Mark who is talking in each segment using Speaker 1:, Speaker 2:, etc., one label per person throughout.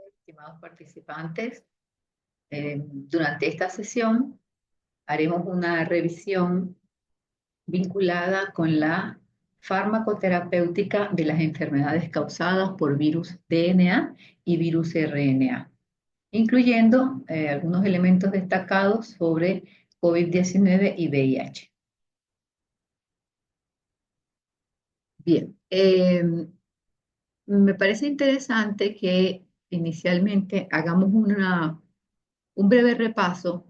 Speaker 1: Estimados participantes, durante esta sesión haremos una revisión vinculada con la farmacoterapéutica de las enfermedades causadas por virus DNA y virus RNA, incluyendo algunos elementos destacados sobre COVID-19 y VIH. Bien, me parece interesante que inicialmente hagamos un breve repaso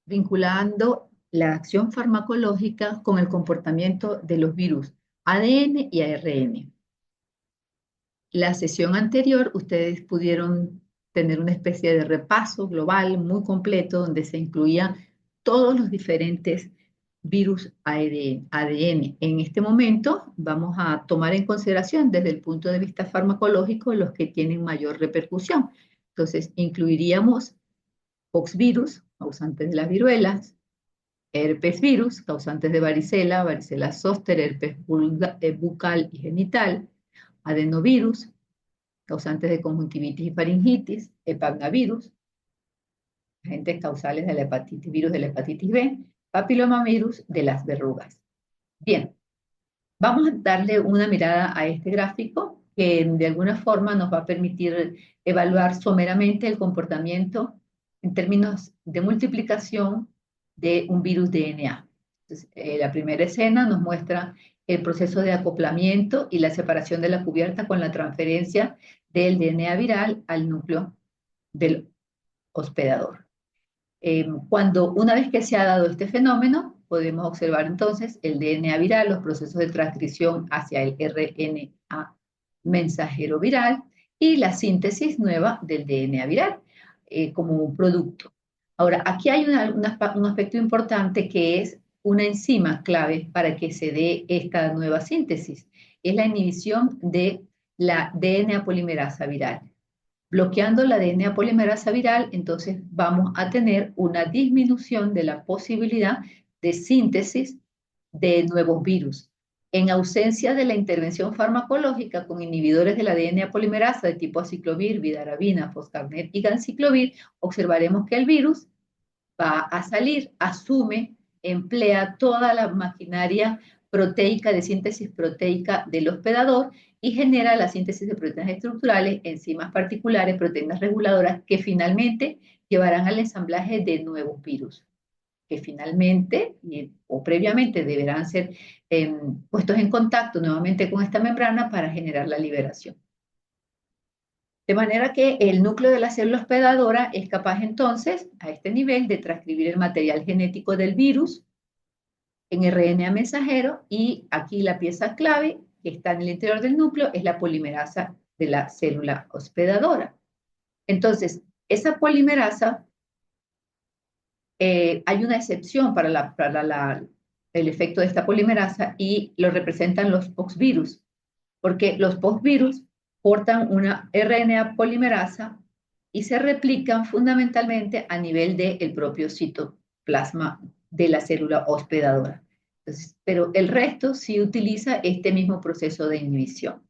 Speaker 1: vinculando la acción farmacológica con el comportamiento de los virus ADN y ARN. La sesión anterior, ustedes pudieron tener una especie de repaso global muy completo donde se incluían todos los diferentes virus ADN. En este momento vamos a tomar en consideración desde el punto de vista farmacológico los que tienen mayor repercusión. Entonces, incluiríamos poxvirus, causantes de las viruelas, herpes virus, causantes de varicela, varicela zóster, herpes bucal y genital, adenovirus, causantes de conjuntivitis y faringitis, hepagnavirus, agentes causales de la hepatitis, virus de la hepatitis B, papilomavirus de las verrugas. Bien, vamos a darle una mirada a este gráfico que de alguna forma nos va a permitir evaluar someramente el comportamiento en términos de multiplicación de un virus DNA. Entonces, la primera escena nos muestra el proceso de acoplamiento y la separación de la cubierta con la transferencia del DNA viral al núcleo del hospedador. Cuando una vez que se ha dado este fenómeno, podemos observar entonces el DNA viral, los procesos de transcripción hacia el RNA mensajero viral y la síntesis nueva del DNA viral como un producto. Ahora, aquí hay un aspecto importante que es una enzima clave para que se dé esta nueva síntesis. Es la inhibición de la DNA polimerasa viral. Bloqueando la DNA polimerasa viral, entonces vamos a tener una disminución de la posibilidad de síntesis de nuevos virus. En ausencia de la intervención farmacológica con inhibidores de la DNA polimerasa de tipo aciclovir, vidarabina, foscarnet y ganciclovir, observaremos que el virus va a salir, asume, emplea toda la maquinaria proteica de síntesis proteica del hospedador y genera la síntesis de proteínas estructurales, enzimas particulares, proteínas reguladoras que finalmente llevarán al ensamblaje de nuevos virus, que finalmente o previamente deberán ser puestos en contacto nuevamente con esta membrana para generar la liberación. De manera que el núcleo de la célula hospedadora es capaz entonces, a este nivel, de transcribir el material genético del virus en RNA mensajero y aquí la pieza clave que está en el interior del núcleo es la polimerasa de la célula hospedadora. Entonces, esa polimerasa, hay una excepción para el efecto de esta polimerasa y lo representan los poxvirus, porque los poxvirus portan una RNA polimerasa y se replican fundamentalmente a nivel del propio citoplasma de la célula hospedadora. Entonces, pero el resto sí utiliza este mismo proceso de inhibición.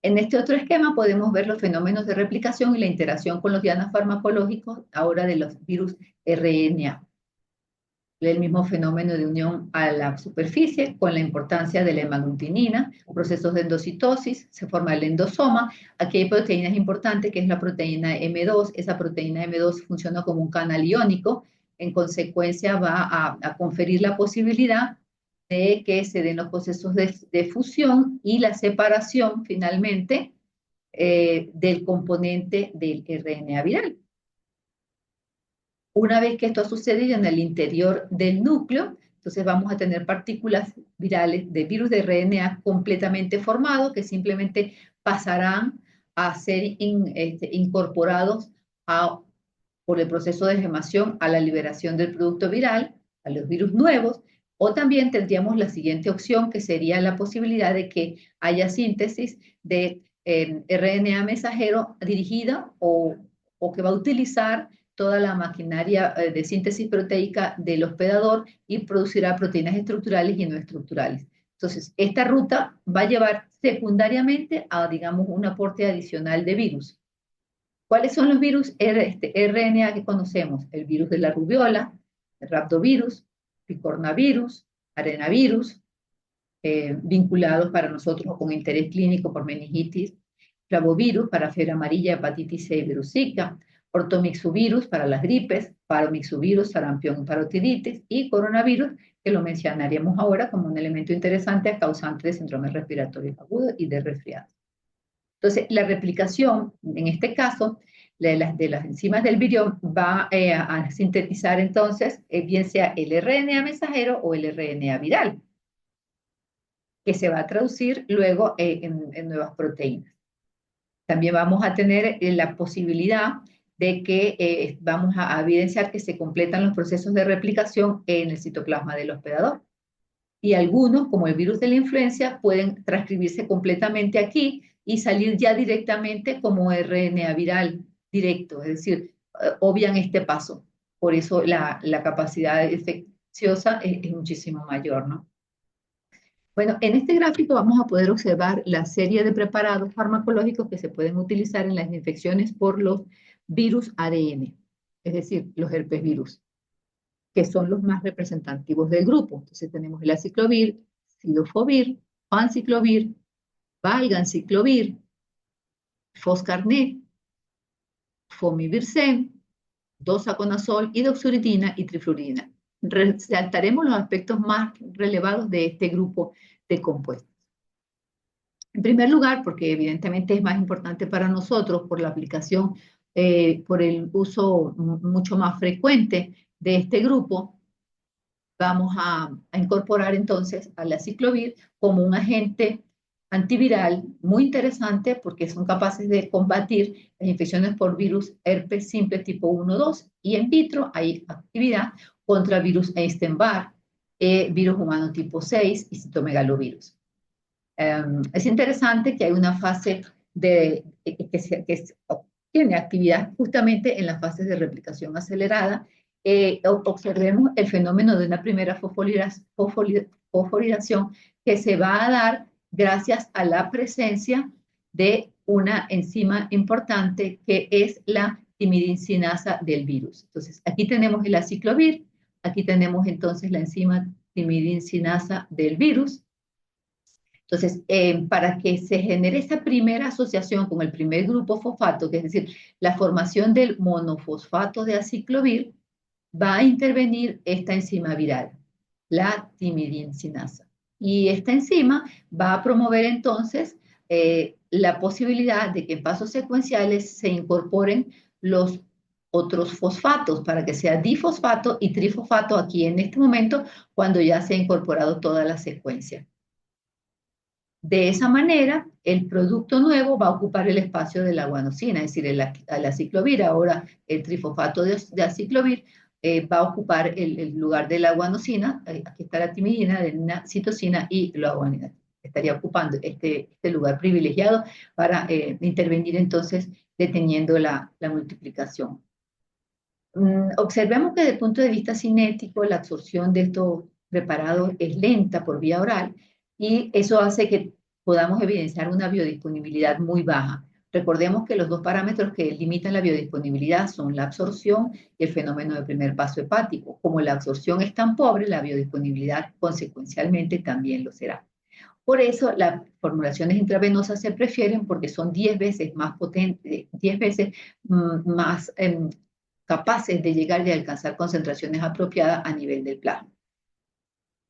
Speaker 1: En este otro esquema podemos ver los fenómenos de replicación y la interacción con los dianas farmacológicos ahora de los virus RNA. El mismo fenómeno de unión a la superficie con la importancia de la hemaglutinina, procesos de endocitosis, se forma el endosoma. Aquí hay proteínas importantes que es la proteína M2. Esa proteína M2 funciona como un canal iónico, en consecuencia va a conferir la posibilidad de que se den los procesos de fusión y la separación finalmente del componente del RNA viral. Una vez que esto ha sucedido en el interior del núcleo, entonces vamos a tener partículas virales de virus de RNA completamente formados que simplemente pasarán a ser incorporados por el proceso de gemación a la liberación del producto viral, a los virus nuevos, o también tendríamos la siguiente opción que sería la posibilidad de que haya síntesis de RNA mensajero dirigida o que va a utilizar toda la maquinaria de síntesis proteica del hospedador y producirá proteínas estructurales y no estructurales. Entonces, esta ruta va a llevar secundariamente a, digamos, un aporte adicional de virus. ¿Cuáles son los virus RNA que conocemos? El virus de la rubiola, el rhabdovirus, picornavirus, arenavirus, vinculados para nosotros con interés clínico por meningitis, flavovirus para fiebre amarilla, hepatitis C y virus Zika, ortomixuvirus para las gripes, paromixuvirus, sarampión y parotiditis, y coronavirus, que lo mencionaríamos ahora como un elemento interesante causante de síndromes respiratorios agudos y de resfriados. Entonces, la replicación, en este caso, de las enzimas del virión va a sintetizar entonces, bien sea el RNA mensajero o el RNA viral, que se va a traducir luego en nuevas proteínas. También vamos a tener la posibilidad de que vamos a evidenciar que se completan los procesos de replicación en el citoplasma del hospedador. Y algunos, como el virus de la influenza, pueden transcribirse completamente aquí y salir ya directamente como RNA viral directo, es decir, obvian este paso. Por eso la capacidad infecciosa es muchísimo mayor, ¿no? Bueno, en este gráfico vamos a poder observar la serie de preparados farmacológicos que se pueden utilizar en las infecciones por los virus ADN, es decir, los herpes virus, que son los más representativos del grupo. Entonces tenemos el aciclovir, cidofovir, panciclovir, valganciclovir, foscarnet, fomivirsen, dosaconazol, hidroxuridina y trifluorina. Resaltaremos los aspectos más relevados de este grupo de compuestos. En primer lugar, porque evidentemente es más importante para nosotros por la aplicación, por el uso mucho más frecuente de este grupo, vamos a incorporar entonces al aciclovir como un agente antiviral muy interesante porque son capaces de combatir las infecciones por virus herpes simple tipo 1-2 y en vitro hay actividad contra virus Epstein-Barr, virus humano tipo 6 y citomegalovirus. Es interesante que hay una fase que tiene actividad justamente en las fases de replicación acelerada. Observemos el fenómeno de una primera fosforilación que se va a dar gracias a la presencia de una enzima importante que es la timidincinasa del virus. Entonces, aquí tenemos el aciclovir, aquí tenemos entonces la enzima timidincinasa del virus. Entonces, para que se genere esa primera asociación con el primer grupo fosfato, que es decir, la formación del monofosfato de aciclovir, va a intervenir esta enzima viral, la timidincinasa. Y esta enzima va a promover entonces la posibilidad de que en pasos secuenciales se incorporen los otros fosfatos para que sea difosfato y trifosfato aquí en este momento cuando ya se ha incorporado toda la secuencia. De esa manera, el producto nuevo va a ocupar el espacio de la guanosina, es decir, el aciclovir, ahora el trifosfato de aciclovir, va a ocupar el lugar de la guanosina, aquí está la timidina, adenina, citosina y la guanina. Estaría ocupando este lugar privilegiado para intervenir entonces deteniendo la multiplicación. Observemos que desde el punto de vista cinético la absorción de estos preparados es lenta por vía oral y eso hace que podamos evidenciar una biodisponibilidad muy baja. Recordemos que los dos parámetros que limitan la biodisponibilidad son la absorción y el fenómeno de primer paso hepático. Como la absorción es tan pobre, la biodisponibilidad consecuencialmente también lo será. Por eso las formulaciones intravenosas se prefieren porque son 10 veces más potentes, 10 veces más capaces de llegar y alcanzar concentraciones apropiadas a nivel del plasma.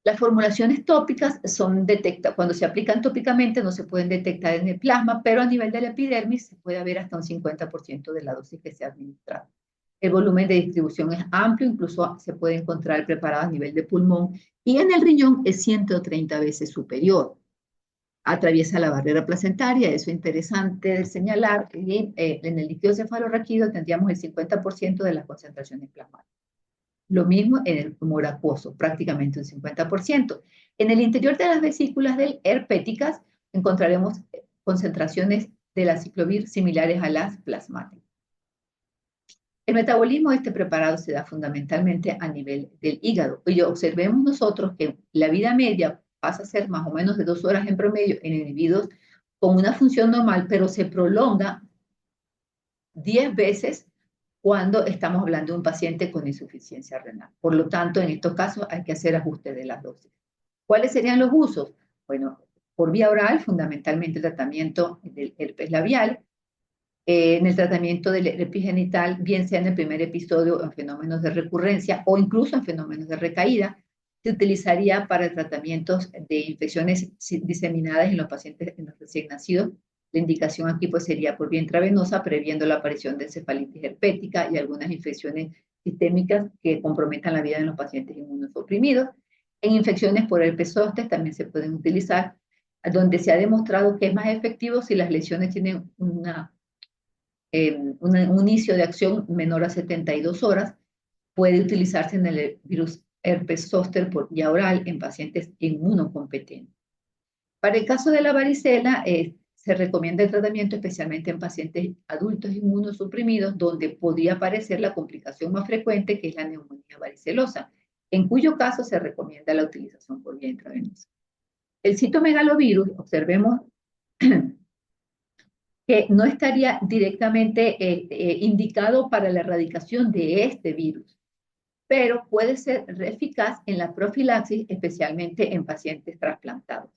Speaker 1: Las formulaciones tópicas son detectadas, cuando se aplican tópicamente no se pueden detectar en el plasma, pero a nivel de la epidermis se puede ver hasta un 50% de la dosis que se ha administrado. El volumen de distribución es amplio, incluso se puede encontrar preparado a nivel de pulmón y en el riñón es 130 veces superior. Atraviesa la barrera placentaria, eso es interesante de señalar, y en el líquido cefalorraquídeo tendríamos el 50% de las concentraciones plasmáticas. Lo mismo en el tumor acuoso, prácticamente un 50%. En el interior de las vesículas herpéticas encontraremos concentraciones del aciclovir similares a las plasmáticas. El metabolismo de este preparado se da fundamentalmente a nivel del hígado. Y observemos nosotros que la vida media pasa a ser más o menos de 2 horas en promedio en individuos con una función normal, pero se prolonga 10 veces cuando estamos hablando de un paciente con insuficiencia renal. Por lo tanto, en estos casos hay que hacer ajuste de las dosis. ¿Cuáles serían los usos? Bueno, por vía oral, fundamentalmente el tratamiento del herpes labial, en el tratamiento del herpes genital, bien sea en el primer episodio en fenómenos de recurrencia o incluso en fenómenos de recaída, se utilizaría para tratamientos de infecciones diseminadas en los pacientes en los recién nacidos. La indicación aquí pues sería por vía intravenosa, previendo la aparición de encefalitis herpética y algunas infecciones sistémicas que comprometan la vida de los pacientes inmunosuprimidos. En infecciones por herpes zóster también se pueden utilizar, donde se ha demostrado que es más efectivo si las lesiones tienen un inicio de acción menor a 72 horas, puede utilizarse en el virus herpes zóster por vía oral en pacientes inmunocompetentes. Para el caso de la varicela, se recomienda el tratamiento especialmente en pacientes adultos inmunosuprimidos, donde podría aparecer la complicación más frecuente, que es la neumonía varicelosa, en cuyo caso se recomienda la utilización por vía intravenosa. El citomegalovirus, observemos que no estaría directamente indicado para la erradicación de este virus, pero puede ser eficaz en la profilaxis, especialmente en pacientes trasplantados.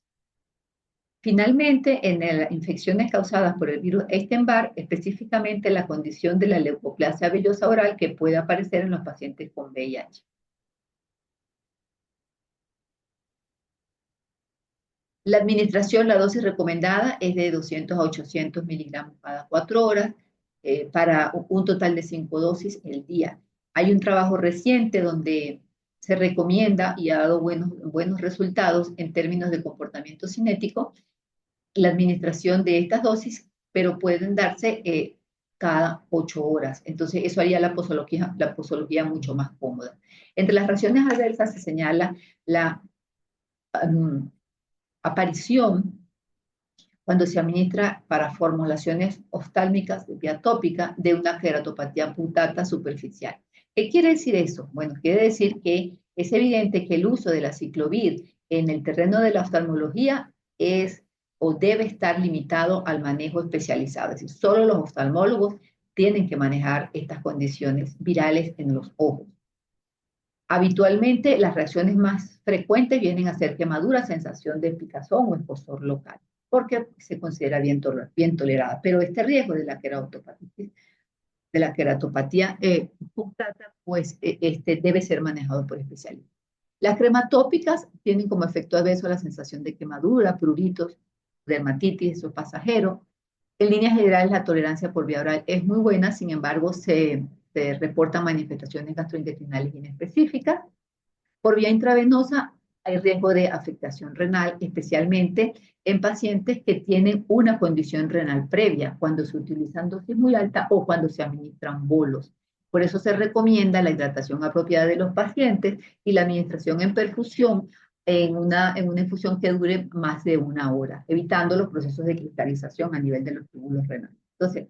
Speaker 1: Finalmente, en las infecciones causadas por el virus Epstein-Barr, específicamente la condición de la leucoplasia vellosa oral que puede aparecer en los pacientes con VIH. La administración, la dosis recomendada es de 200 a 800 miligramos cada 4 horas para un total de 5 dosis el día. Hay un trabajo reciente donde se recomienda y ha dado buenos resultados en términos de comportamiento cinético la administración de estas dosis, pero pueden darse cada 8 horas. Entonces, eso haría la posología mucho más cómoda. Entre las reacciones adversas se señala la aparición cuando se administra para formulaciones oftálmicas de vía tópica de una queratopatía putata superficial. ¿Qué quiere decir eso? Bueno, quiere decir que es evidente que el uso de la ciclovir en el terreno de la oftalmología es o debe estar limitado al manejo especializado. Es decir, solo los oftalmólogos tienen que manejar estas condiciones virales en los ojos. Habitualmente, las reacciones más frecuentes vienen a ser quemadura, sensación de picazón o escozor local, porque se considera bien tolerada. Pero este riesgo de la queratopatía punctata, pues debe ser manejado por especialistas. Las crematópicas tienen como efecto adverso la sensación de quemadura, pruritos, dermatitis, eso es pasajero. En líneas generales, la tolerancia por vía oral es muy buena, sin embargo, se reportan manifestaciones gastrointestinales inespecíficas. Por vía intravenosa hay riesgo de afectación renal, especialmente en pacientes que tienen una condición renal previa, cuando se utilizan dosis muy altas o cuando se administran bolos. Por eso se recomienda la hidratación apropiada de los pacientes y la administración en perfusión en una infusión que dure más de 1 hora, evitando los procesos de cristalización a nivel de los túbulos renales. Entonces,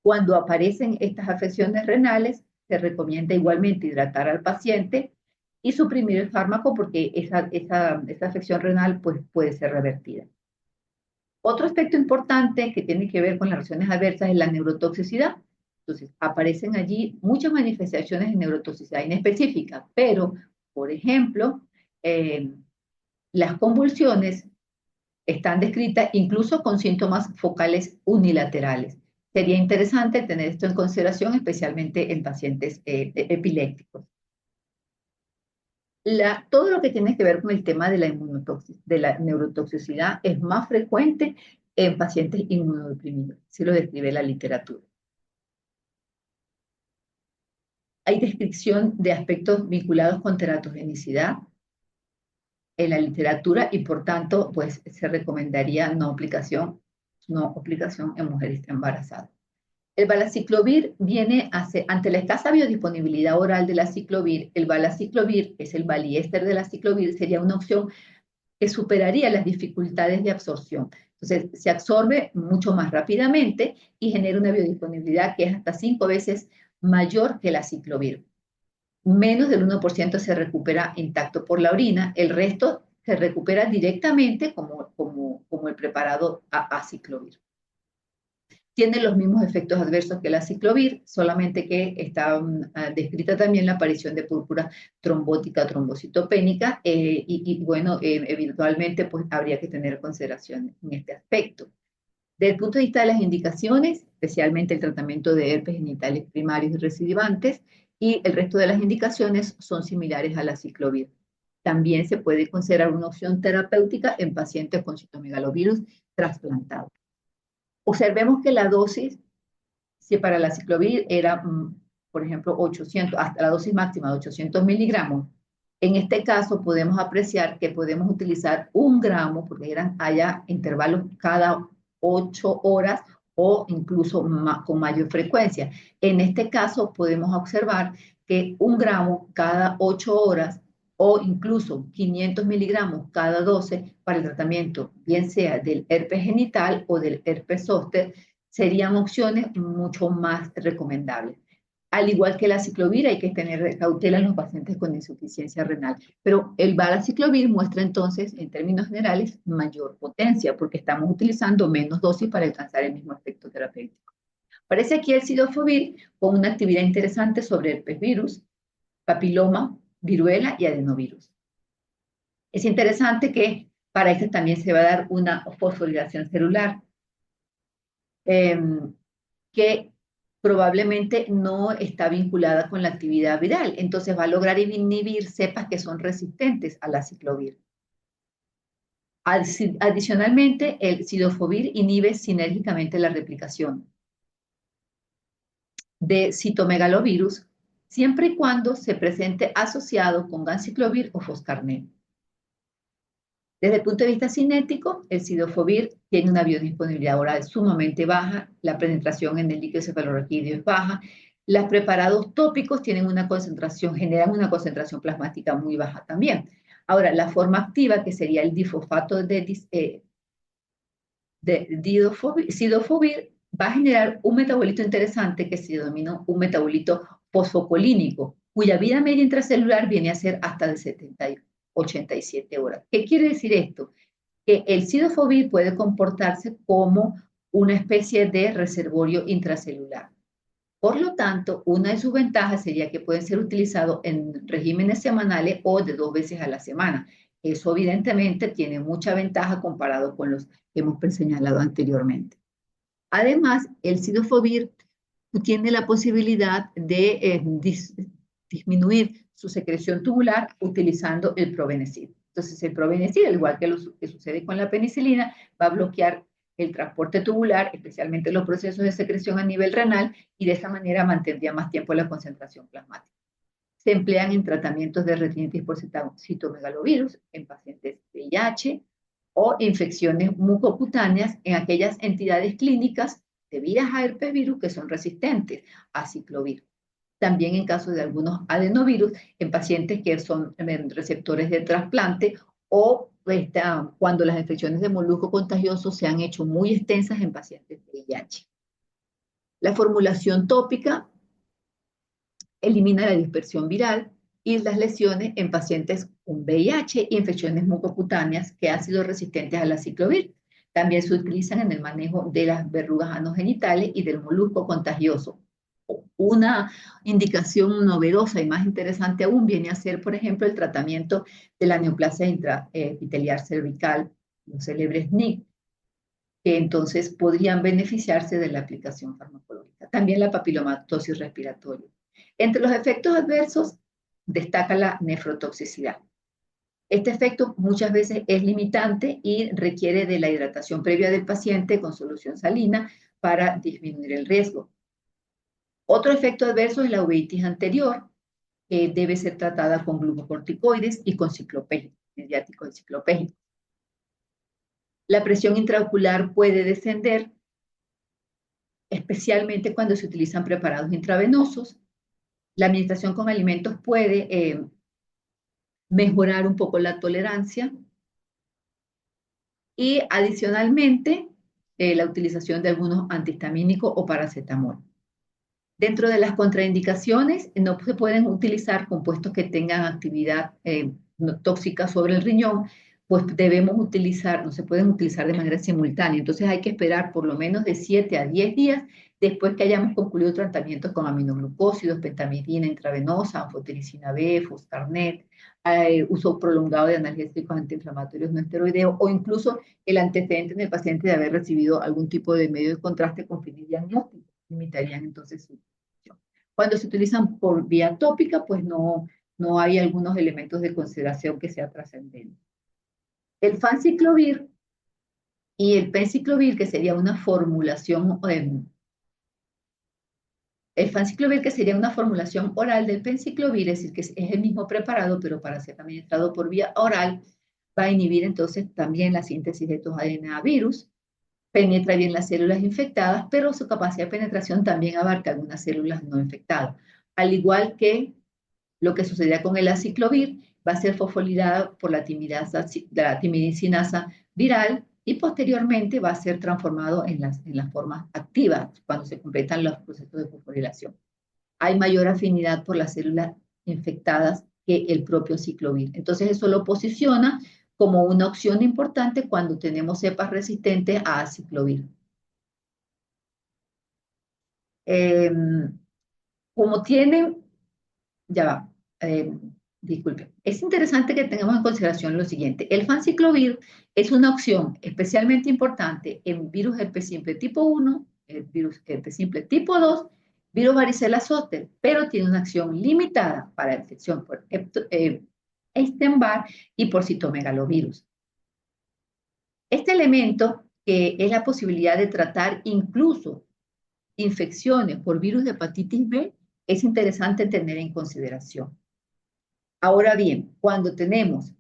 Speaker 1: cuando aparecen estas afecciones renales, se recomienda igualmente hidratar al paciente y suprimir el fármaco porque esa afección renal pues, puede ser revertida. Otro aspecto importante que tiene que ver con las reacciones adversas es la neurotoxicidad. Entonces, aparecen allí muchas manifestaciones de neurotoxicidad inespecífica, pero, por ejemplo, las convulsiones están descritas incluso con síntomas focales unilaterales. Sería interesante tener esto en consideración, especialmente en pacientes epilépticos. Todo lo que tiene que ver con el tema de la neurotoxicidad es más frecuente en pacientes inmunodeprimidos, así lo describe la literatura. Hay descripción de aspectos vinculados con teratogenicidad en la literatura y por tanto pues se recomendaría no aplicación en mujeres embarazadas. El valaciclovir viene ante la escasa biodisponibilidad oral de la ciclovir, el valaciclovir, que es el valiéster de la ciclovir, sería una opción que superaría las dificultades de absorción. Entonces, se absorbe mucho más rápidamente y genera una biodisponibilidad que es hasta 5 veces mayor que el aciclovir. Menos del 1% se recupera intacto por la orina, el resto se recupera directamente como el preparado aciclovir. Tiene los mismos efectos adversos que el aciclovir, solamente que está descrita también la aparición de púrpura trombótica, trombocitopénica, bueno, eventualmente pues habría que tener consideración en este aspecto. Desde el punto de vista de las indicaciones, especialmente el tratamiento de herpes genitales primarios y recidivantes, y el resto de las indicaciones son similares a la ciclovir. También se puede considerar una opción terapéutica en pacientes con citomegalovirus trasplantados. Observemos que la dosis, si para la ciclovir era, por ejemplo, 800, hasta la dosis máxima de 800 miligramos, en este caso podemos apreciar que podemos utilizar 1 gramo, porque haya intervalos cada 8 horas o incluso con mayor frecuencia. En este caso podemos observar que 1 gramo cada 8 horas o incluso 500 miligramos cada 12 para el tratamiento, bien sea del herpes genital o del herpes zóster, serían opciones mucho más recomendables. Al igual que la ciclovir, hay que tener cautela en los pacientes con insuficiencia renal. Pero el valaciclovir muestra entonces, en términos generales, mayor potencia, porque estamos utilizando menos dosis para alcanzar el mismo efecto terapéutico. Aparece aquí el cidofovir con una actividad interesante sobre herpes virus, papiloma, viruela y adenovirus. Es interesante que para este también se va a dar una fosforilación celular, que probablemente no está vinculada con la actividad viral. Entonces va a lograr inhibir cepas que son resistentes a la ciclovir. Adicionalmente, el cidofovir inhibe sinérgicamente la replicación de citomegalovirus siempre y cuando se presente asociado con ganciclovir o foscarnet. Desde el punto de vista cinético, el cidofovir tiene una biodisponibilidad oral sumamente baja, la penetración en el líquido cefalorraquídeo es baja, los preparados tópicos tienen una concentración, generan una concentración plasmática muy baja también. Ahora, la forma activa, que sería el difosfato de cidofovir, va a generar un metabolito interesante que se denomina un metabolito fosfocolínico, cuya vida media intracelular viene a ser hasta de 87 horas. ¿Qué quiere decir esto? Que el cidofovir puede comportarse como una especie de reservorio intracelular. Por lo tanto, una de sus ventajas sería que pueden ser utilizados en regímenes semanales o de 2 veces a la semana. Eso evidentemente tiene mucha ventaja comparado con los que hemos señalado anteriormente. Además, el cidofovir tiene la posibilidad de disminuir su secreción tubular utilizando el probenecid. Entonces, el probenecid, al igual que lo que sucede con la penicilina, va a bloquear el transporte tubular, especialmente los procesos de secreción a nivel renal, y de esa manera mantendría más tiempo la concentración plasmática. Se emplean en tratamientos de retinitis por citomegalovirus en pacientes de VIH o infecciones mucocutáneas en aquellas entidades clínicas debidas a herpes virus que son resistentes a ciclovir. También en caso de algunos adenovirus en pacientes que son receptores de trasplante o cuando las infecciones de molusco contagioso se han hecho muy extensas en pacientes de VIH. La formulación tópica elimina la dispersión viral y las lesiones en pacientes con VIH y infecciones mucocutáneas que han sido resistentes a la ciclovir. También se utilizan en el manejo de las verrugas anogenitales y del molusco contagioso. Una indicación novedosa y más interesante aún viene a ser, por ejemplo, el tratamiento de la neoplasia intraepitelial cervical, los célebres NIC, que entonces podrían beneficiarse de la aplicación farmacológica. También la papilomatosis respiratoria. Entre los efectos adversos destaca la nefrotoxicidad. Este efecto muchas veces es limitante y requiere de la hidratación previa del paciente con solución salina para disminuir el riesgo. Otro efecto adverso es la uveitis anterior, que debe ser tratada con glucocorticoides y con ciclopégicos, mediáticos y ciclopégicos. La presión intraocular puede descender, especialmente cuando se utilizan preparados intravenosos. La administración con alimentos puede mejorar un poco la tolerancia y adicionalmente la utilización de algunos antihistamínicos o paracetamol. Dentro de las contraindicaciones, no se pueden utilizar compuestos que tengan actividad tóxica sobre el riñón, pues debemos utilizar, no se pueden utilizar de manera simultánea. Entonces hay que esperar por lo menos de 7 a 10 días después que hayamos concluido tratamientos con aminoglucósidos, pentamidina intravenosa, anfotericina B, foscarnet, uso prolongado de analgésicos antiinflamatorios no esteroideos o incluso el antecedente en el paciente de haber recibido algún tipo de medio de contraste con fines diagnósticos. Limitarían entonces su acción. Cuando se utilizan por vía tópica, pues no hay algunos elementos de consideración que sea trascendente. El fanciclovir y el penciclovir, que sería una formulación, el fanciclovir, que sería una formulación oral del penciclovir, es decir, que es el mismo preparado, pero para ser administrado por vía oral, va a inhibir entonces también la síntesis de estos ADN virus, penetra bien las células infectadas, pero su capacidad de penetración también abarca algunas células no infectadas. Al igual que lo que sucedía con el aciclovir, va a ser fosfolilada por la timidicinasa viral y posteriormente va a ser transformado en las formas activas cuando se completan los procesos de fosforilación. Hay mayor afinidad por las células infectadas que el propio aciclovir. Entonces eso lo posiciona como una opción importante cuando tenemos cepas resistentes a aciclovir. Eh, como tienen, ya va, disculpe, es interesante que tengamos en consideración lo siguiente. El fanciclovir es una opción especialmente importante en virus herpes simple tipo 1, el virus herpes simple tipo 2, virus varicela zoster, pero tiene una acción limitada para infección por Epstein-Barr y por citomegalovirus. Este elemento, que es la posibilidad de tratar incluso infecciones por virus de hepatitis B, es interesante tener en consideración. Ahora bien, cuando tenemos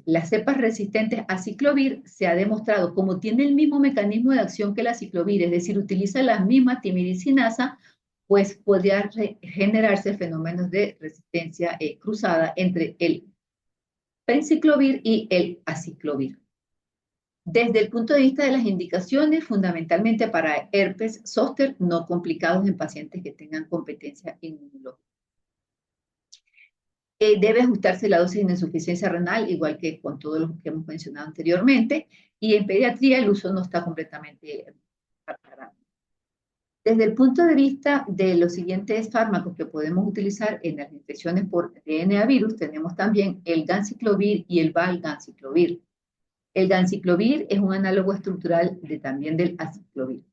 Speaker 1: las cepas resistentes a ciclovir, se ha demostrado, como tiene el mismo mecanismo de acción que la ciclovir, es decir, utiliza la misma timidicinasa, pues podría generarse fenómenos de resistencia cruzada entre el penciclovir y el aciclovir. Desde el punto de vista de las indicaciones, fundamentalmente para herpes zóster no complicados en pacientes que tengan competencia inmunológica. Debe ajustarse la dosis de insuficiencia renal, igual que con todo lo que hemos mencionado anteriormente, y en pediatría el uso no está completamente aclarado. Desde el punto de vista de los siguientes fármacos que podemos utilizar en las infecciones por DNA virus, tenemos también el ganciclovir y el valganciclovir. El ganciclovir es un análogo estructural también del aciclovir.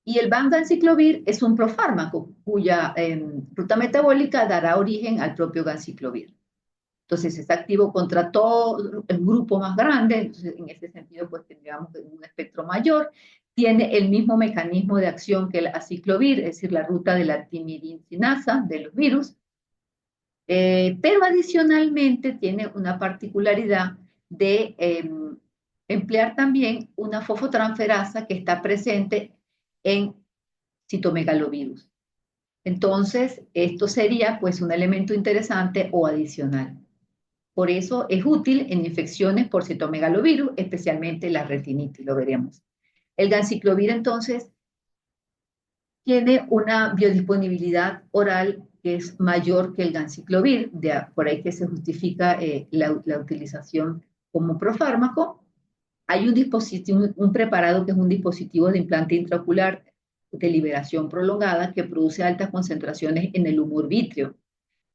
Speaker 1: Y el vanganciclovir es un profármaco cuya ruta metabólica dará origen al propio ganciclovir. Entonces es activo contra todo el grupo más grande, entonces en ese sentido pues tendríamos un espectro mayor. Tiene el mismo mecanismo de acción que el aciclovir, es decir, la ruta de la timidicinasa de los virus, pero adicionalmente tiene una particularidad de emplear también una fosfotransferasa que está presente en citomegalovirus. Entonces, esto sería pues un elemento interesante o adicional. Por eso es útil en infecciones por citomegalovirus, especialmente la retinitis, lo veremos. El ganciclovir entonces tiene una biodisponibilidad oral que es mayor que el ganciclovir, por ahí que se justifica la utilización como profármaco. Hay un dispositivo, un preparado que es un dispositivo de implante intraocular de liberación prolongada que produce altas concentraciones en el humor vítreo.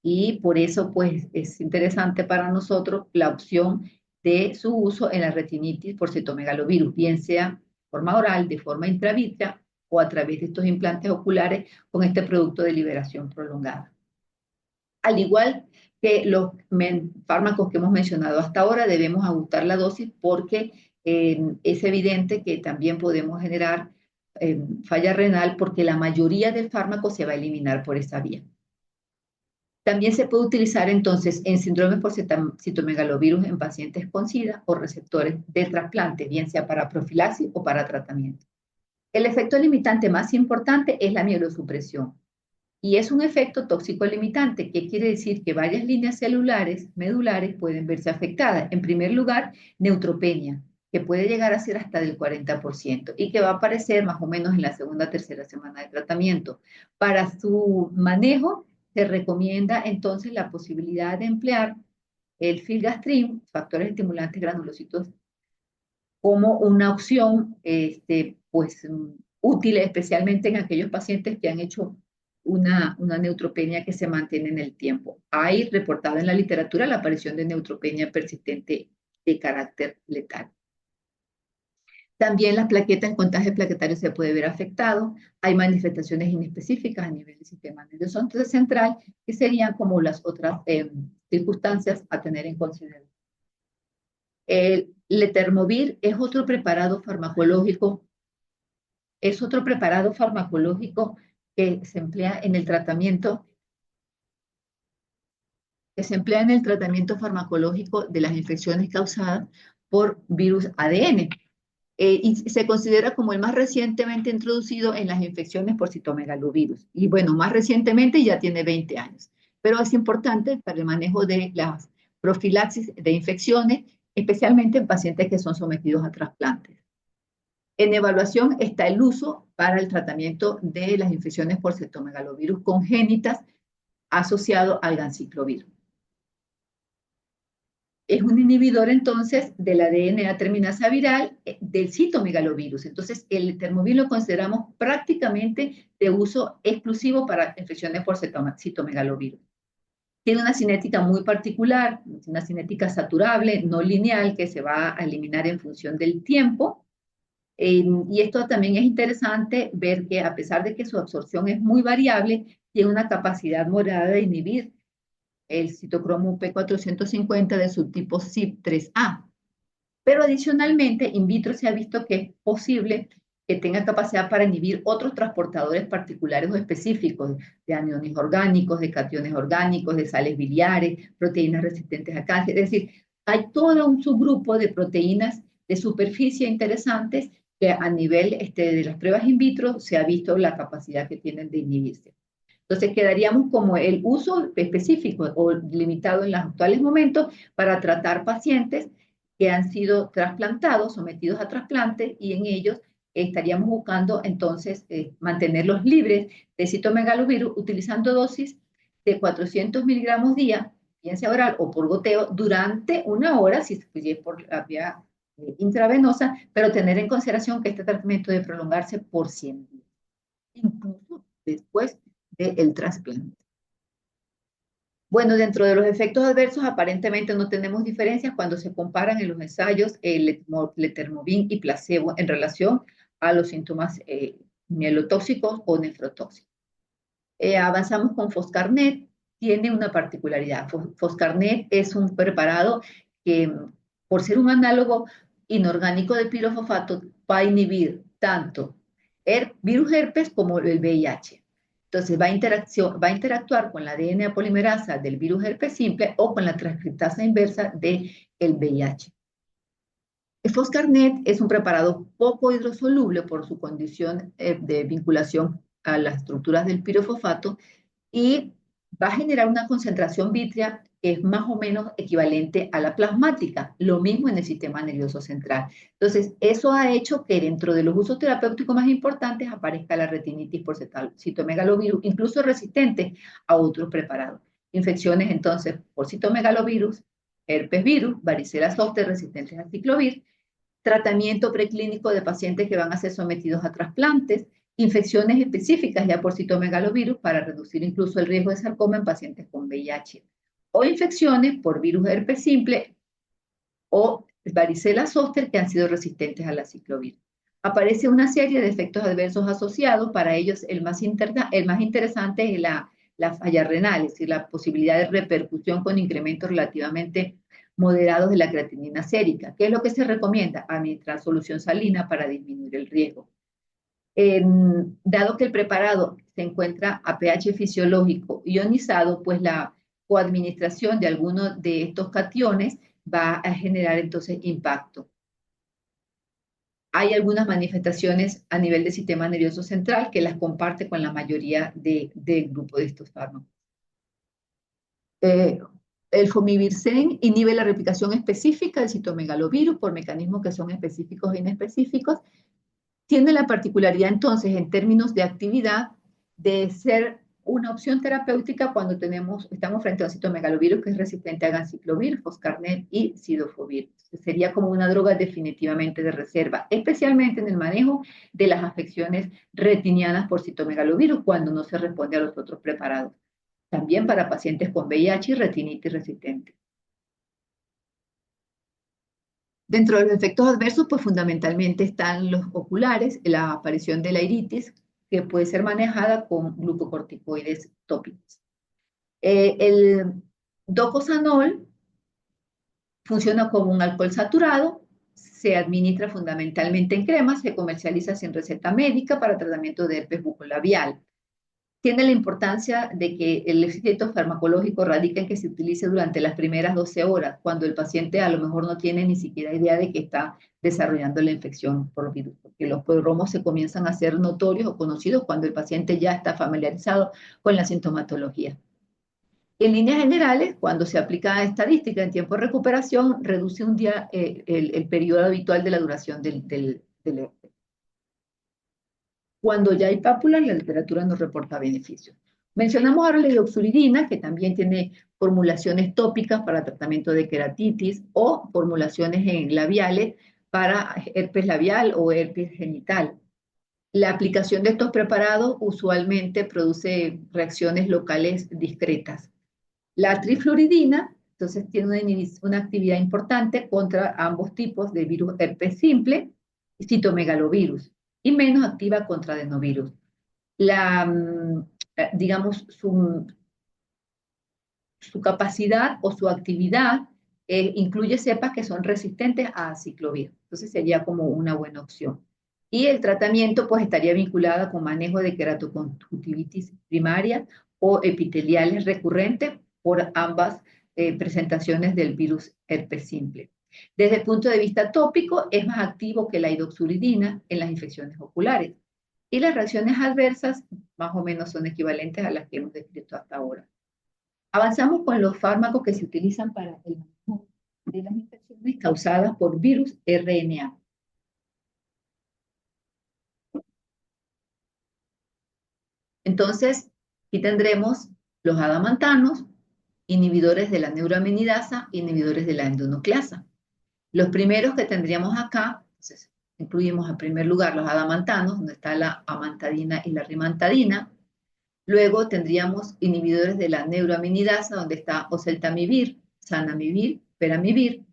Speaker 1: Y por eso, pues, es interesante para nosotros la opción de su uso en la retinitis por citomegalovirus, bien sea de forma oral, de forma intravítrea o a través de estos implantes oculares con este producto de liberación prolongada. Al igual que los fármacos que hemos mencionado hasta ahora, debemos ajustar la dosis porque es evidente que también podemos generar falla renal porque la mayoría del fármaco se va a eliminar por esa vía. También se puede utilizar entonces en síndrome por citomegalovirus en pacientes con SIDA o receptores de trasplante, bien sea para profilaxis o para tratamiento. El efecto limitante más importante es la mielosupresión y es un efecto tóxico limitante, que quiere decir que varias líneas celulares medulares pueden verse afectadas. En primer lugar, neutropenia. que puede llegar a ser hasta del 40% y que va a aparecer más o menos en la segunda o tercera semana de tratamiento. Para su manejo, se recomienda entonces la posibilidad de emplear el filgastrin, factores estimulantes granulocitos, como una opción pues, útil, especialmente en aquellos pacientes que han hecho una neutropenia que se mantiene en el tiempo. Hay reportado en la literatura la aparición de neutropenia persistente de carácter letal. También la plaqueta en contagio plaquetario se puede ver afectado. Hay manifestaciones inespecíficas a nivel del sistema nervioso central, que serían como las otras circunstancias a tener en consideración. El letermovir es otro preparado farmacológico que se emplea en el tratamiento, farmacológico de las infecciones causadas por virus ADN. Y se considera como el más recientemente introducido en las infecciones por citomegalovirus. Y bueno, más recientemente ya tiene 20 años, pero es importante para el manejo de las profilaxis de infecciones, especialmente en pacientes que son sometidos a trasplantes. En evaluación está el uso para el tratamiento de las infecciones por citomegalovirus congénitas asociado al ganciclovir. Es un inhibidor entonces de la DNA terminasa viral del citomegalovirus. Entonces, el letermovir lo consideramos prácticamente de uso exclusivo para infecciones por citomegalovirus. Tiene una cinética muy particular, una cinética saturable, no lineal, que se va a eliminar en función del tiempo. Y esto también es interesante ver que a pesar de que su absorción es muy variable, tiene una capacidad moderada de inhibir el citocromo P450 de subtipo CYP3A. Pero adicionalmente, in vitro se ha visto que es posible que tenga capacidad para inhibir otros transportadores particulares o específicos de aniones orgánicos, de cationes orgánicos, de sales biliares, proteínas resistentes a cáncer. Es decir, hay todo un subgrupo de proteínas de superficie interesantes que a nivel de las pruebas in vitro se ha visto la capacidad que tienen de inhibirse. Entonces quedaríamos como el uso específico o limitado en los actuales momentos para tratar pacientes que han sido trasplantados, sometidos a trasplantes, y en ellos estaríamos buscando entonces mantenerlos libres de citomegalovirus utilizando dosis de 400 miligramos día, bien sea oral o por goteo, durante una hora, si se pudiera por la vía intravenosa, pero tener en consideración que este tratamiento debe prolongarse por 100 días, incluso después del trasplante. Bueno, dentro de los efectos adversos aparentemente no tenemos diferencias cuando se comparan en los ensayos el letermovir y placebo en relación a los síntomas mielotóxicos o nefrotóxicos. Avanzamos con Foscarnet, tiene una particularidad. Foscarnet es un preparado que, por ser un análogo inorgánico de pirofosfato, va a inhibir tanto el virus herpes como el VIH. Entonces va a interactuar con la DNA polimerasa del virus herpes simple o con la transcriptasa inversa del VIH. El Foscarnet es un preparado poco hidrosoluble por su condición de vinculación a las estructuras del pirofosfato y va a generar una concentración vítrea que es más o menos equivalente a la plasmática, lo mismo en el sistema nervioso central. Entonces, eso ha hecho que dentro de los usos terapéuticos más importantes aparezca la retinitis por citomegalovirus, incluso resistente a otros preparados. Infecciones entonces por citomegalovirus, herpes virus, varicela zoster resistentes al ciclovir, tratamiento preclínico de pacientes que van a ser sometidos a trasplantes, infecciones específicas ya por citomegalovirus para reducir incluso el riesgo de sarcoma en pacientes con VIH, o infecciones por virus herpes simple o varicela zoster que han sido resistentes a la ciclovir. Aparece una serie de efectos adversos asociados, para ellos el más interesante es la falla renal, es decir, la posibilidad de repercusión con incrementos relativamente moderados de la creatinina sérica. ¿Qué es lo que se recomienda? Administrar solución salina para disminuir el riesgo. Dado que el preparado se encuentra a pH fisiológico ionizado, pues la coadministración de alguno de estos cationes va a generar entonces impacto. Hay algunas manifestaciones a nivel del sistema nervioso central que las comparte con la mayoría del grupo de estos fármacos. El Fomivirsen inhibe la replicación específica del citomegalovirus por mecanismos que son específicos e inespecíficos. Tiene la particularidad entonces en términos de actividad de ser una opción terapéutica cuando estamos frente a un citomegalovirus que es resistente a ganciclovir, foscarnet y cidofovir. Sería como una droga definitivamente de reserva, especialmente en el manejo de las afecciones retinianas por citomegalovirus cuando no se responde a los otros preparados. También para pacientes con VIH y retinitis resistente. Dentro de los efectos adversos, pues fundamentalmente están los oculares, la aparición de la iritis, que puede ser manejada con glucocorticoides tópicos. El docosanol funciona como un alcohol saturado, se administra fundamentalmente en cremas, se comercializa sin receta médica para tratamiento de herpes bucolabial. Tiene la importancia de que el efecto farmacológico radica en que se utilice durante las primeras 12 horas, cuando el paciente a lo mejor no tiene ni siquiera idea de que está desarrollando la infección por virus, porque los prodromos se comienzan a ser notorios o conocidos cuando el paciente ya está familiarizado con la sintomatología. En líneas generales, cuando se aplica estadística en tiempo de recuperación, reduce un día el periodo habitual de la duración del herpes. Cuando ya hay pápulas, la literatura nos reporta beneficios. Mencionamos ahora la hidroxuridina, que también tiene formulaciones tópicas para tratamiento de queratitis o formulaciones en labiales para herpes labial o herpes genital. La aplicación de estos preparados usualmente produce reacciones locales discretas. La trifluoridina, entonces, tiene una actividad importante contra ambos tipos de virus herpes simple y citomegalovirus, y menos activa contra adenovirus. Digamos, su capacidad o su actividad incluye cepas que son resistentes a aciclovir. Entonces sería como una buena opción. Y el tratamiento pues estaría vinculado con manejo de queratoconjuntivitis primaria o epiteliales recurrentes por ambas presentaciones del virus herpes simple. Desde el punto de vista tópico, es más activo que la hidroxuridina en las infecciones oculares. Y las reacciones adversas más o menos son equivalentes a las que hemos descrito hasta ahora. Avanzamos con los fármacos que se utilizan para el manejo de las infecciones causadas por virus RNA. Entonces, aquí tendremos los adamantanos, inhibidores de la neuraminidasa, inhibidores de la endonucleasa. Los primeros que tendríamos acá, entonces, incluimos en primer lugar los adamantanos, donde está la amantadina y la rimantadina. Luego tendríamos inhibidores de la neuraminidasa, donde está oseltamivir, zanamivir, peramivir.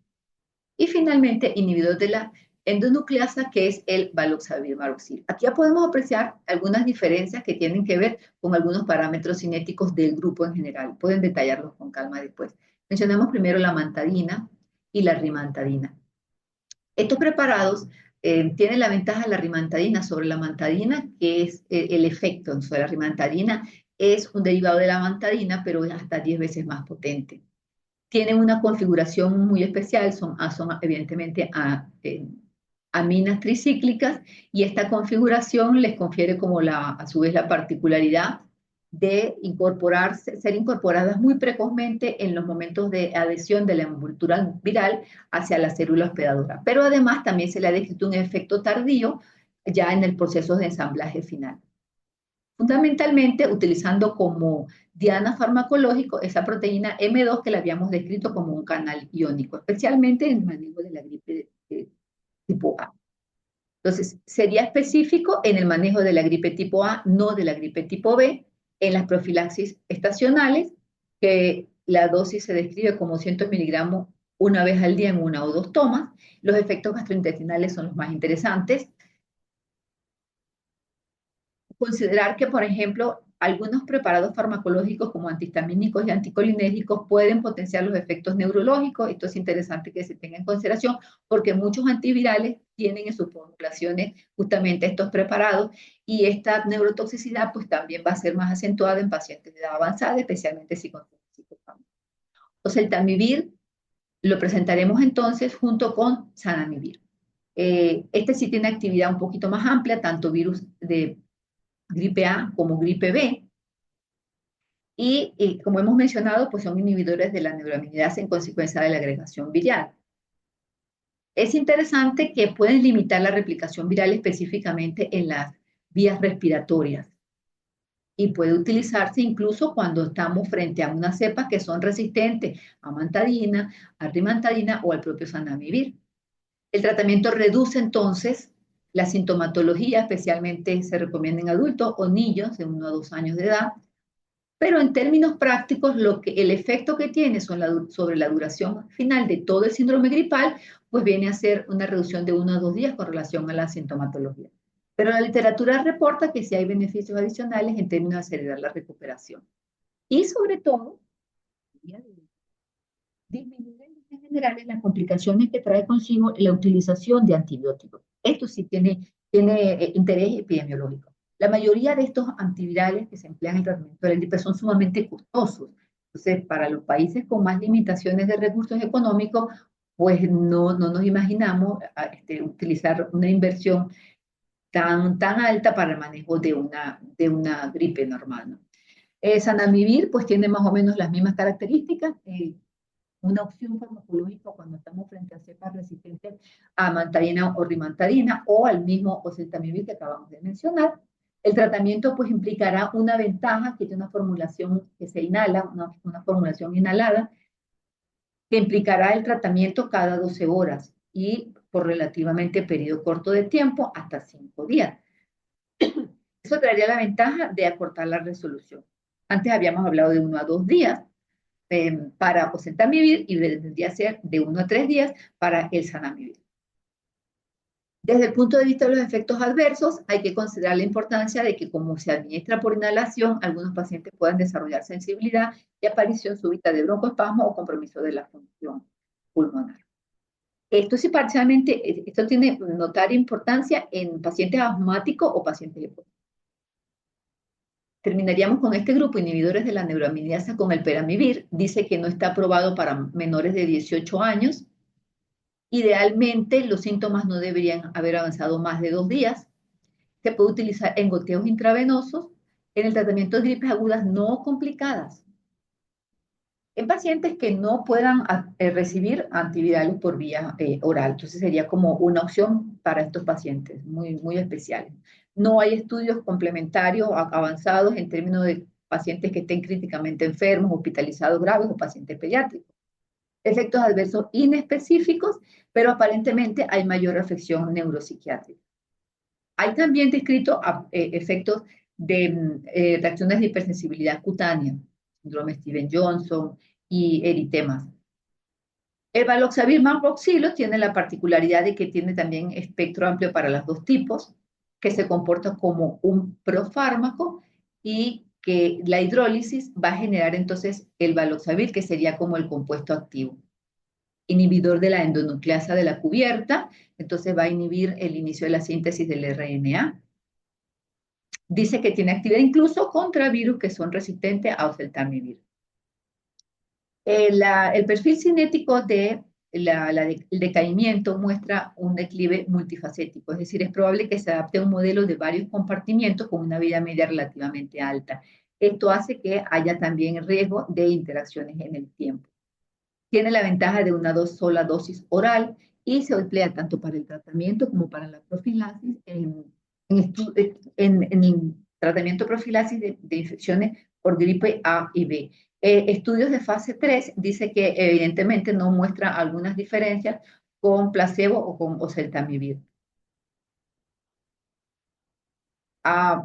Speaker 1: Y finalmente, inhibidor de la endonucleasa, que es el valoxavir maroxil. Aquí ya podemos apreciar algunas diferencias que tienen que ver con algunos parámetros cinéticos del grupo en general. Pueden detallarlos con calma después. Mencionamos primero la mantadina y la rimantadina. Estos preparados tienen la ventaja de la rimantadina sobre la mantadina, que es el efecto sobre la rimantadina. Es un derivado de la mantadina, pero es hasta 10 veces más potente. Tienen una configuración muy especial, son evidentemente aminas tricíclicas, y esta configuración les confiere como a su vez la particularidad de ser incorporadas muy precozmente en los momentos de adhesión de la envoltura viral hacia la célula hospedadora. Pero además también se le ha descrito un efecto tardío ya en el proceso de ensamblaje final. Fundamentalmente utilizando como diana farmacológico esa proteína M2 que la habíamos descrito como un canal iónico, especialmente en el manejo de la gripe tipo A. Entonces, sería específico en el manejo de la gripe tipo A, no de la gripe tipo B, en las profilaxis estacionales, que la dosis se describe como 100 miligramos una vez al día en una o dos tomas. Los efectos gastrointestinales son los más interesantes. Considerar que, por ejemplo, algunos preparados farmacológicos como antihistamínicos y anticolinérgicos pueden potenciar los efectos neurológicos. Esto es interesante que se tenga en consideración porque muchos antivirales tienen en sus formulaciones justamente estos preparados y esta neurotoxicidad pues también va a ser más acentuada en pacientes de edad avanzada, especialmente si contienen psicofármacos. Oseltamivir lo presentaremos entonces junto con zanamivir. Este sí tiene actividad un poquito más amplia, tanto virus de gripe A como gripe B. y como hemos mencionado, pues son inhibidores de la neuraminidasa en consecuencia de la agregación viral. Es interesante que pueden limitar la replicación viral específicamente en las vías respiratorias y puede utilizarse incluso cuando estamos frente a unas cepas que son resistentes a mantadina, a rimantadina o al propio zanamivir. El tratamiento reduce entonces la sintomatología, especialmente se recomienda en adultos o niños de 1 a 2 años de edad, pero en términos prácticos, el efecto que tiene sobre la duración final de todo el síndrome gripal, pues viene a ser una reducción de 1 a 2 días con relación a la sintomatología. Pero la literatura reporta que sí hay beneficios adicionales en términos de acelerar la recuperación. Y sobre todo, disminuir en líneas generales las complicaciones que trae consigo la utilización de antibióticos. Esto sí tiene interés epidemiológico. La mayoría de estos antivirales que se emplean en el tratamiento de la gripe son sumamente costosos. Entonces, para los países con más limitaciones de recursos económicos, pues no nos imaginamos utilizar una inversión tan alta para el manejo de una gripe normal, ¿no? Sanamivir, pues tiene más o menos las mismas características. Una opción farmacológica cuando estamos frente a cepas resistentes a mantadina o rimantadina o al mismo oseltamivir que acabamos de mencionar. El tratamiento pues implicará una ventaja que tiene una formulación que se inhala, una formulación inhalada, que implicará el tratamiento cada 12 horas y por relativamente periodo corto de tiempo, hasta 5 días. Eso traería la ventaja de acortar la resolución. Antes habíamos hablado de 1 a 2 días, para oseltamivir y debería ser de 1 a 3 días para el zanamivir. Desde el punto de vista de los efectos adversos, hay que considerar la importancia de que como se administra por inhalación, algunos pacientes puedan desarrollar sensibilidad y aparición súbita de broncoespasmo o compromiso de la función pulmonar. Esto sí parcialmente, esto tiene notar importancia en pacientes asmáticos o pacientes hepáticos. Terminaríamos con este grupo, inhibidores de la neuraminidasa con el peramivir. Dice que no está aprobado para menores de 18 años. Idealmente, los síntomas no deberían haber avanzado más de 2 días. Se puede utilizar en goteos intravenosos en el tratamiento de gripes agudas no complicadas. En pacientes que no puedan recibir antivirales por vía oral. Entonces sería como una opción para estos pacientes muy especiales. No hay estudios complementarios avanzados en términos de pacientes que estén críticamente enfermos, hospitalizados graves o pacientes pediátricos. Efectos adversos inespecíficos, pero aparentemente hay mayor afección neuropsiquiátrica. Hay también descrito efectos de reacciones de hipersensibilidad cutánea, síndrome Steven-Johnson y eritemas. El Valoxavir marboxilo tiene la particularidad de que tiene también espectro amplio para los dos tipos, que se comporta como un profármaco y que la hidrólisis va a generar entonces el Valoxavir, que sería como el compuesto activo. Inhibidor de la endonucleasa de la cubierta, entonces va a inhibir el inicio de la síntesis del RNA. Dice que tiene actividad incluso contra virus que son resistentes a oseltamivir. El perfil cinético de el decaimiento muestra un declive multifacético, es decir, es probable que se adapte a un modelo de varios compartimientos con una vida media relativamente alta. Esto hace que haya también riesgo de interacciones en el tiempo. Tiene la ventaja de una sola dosis oral y se emplea tanto para el tratamiento como para la profilaxis en el tratamiento profilaxis de infecciones por gripe A y B. Estudios de fase 3 dice que evidentemente no muestra algunas diferencias con placebo o con oseltamivir.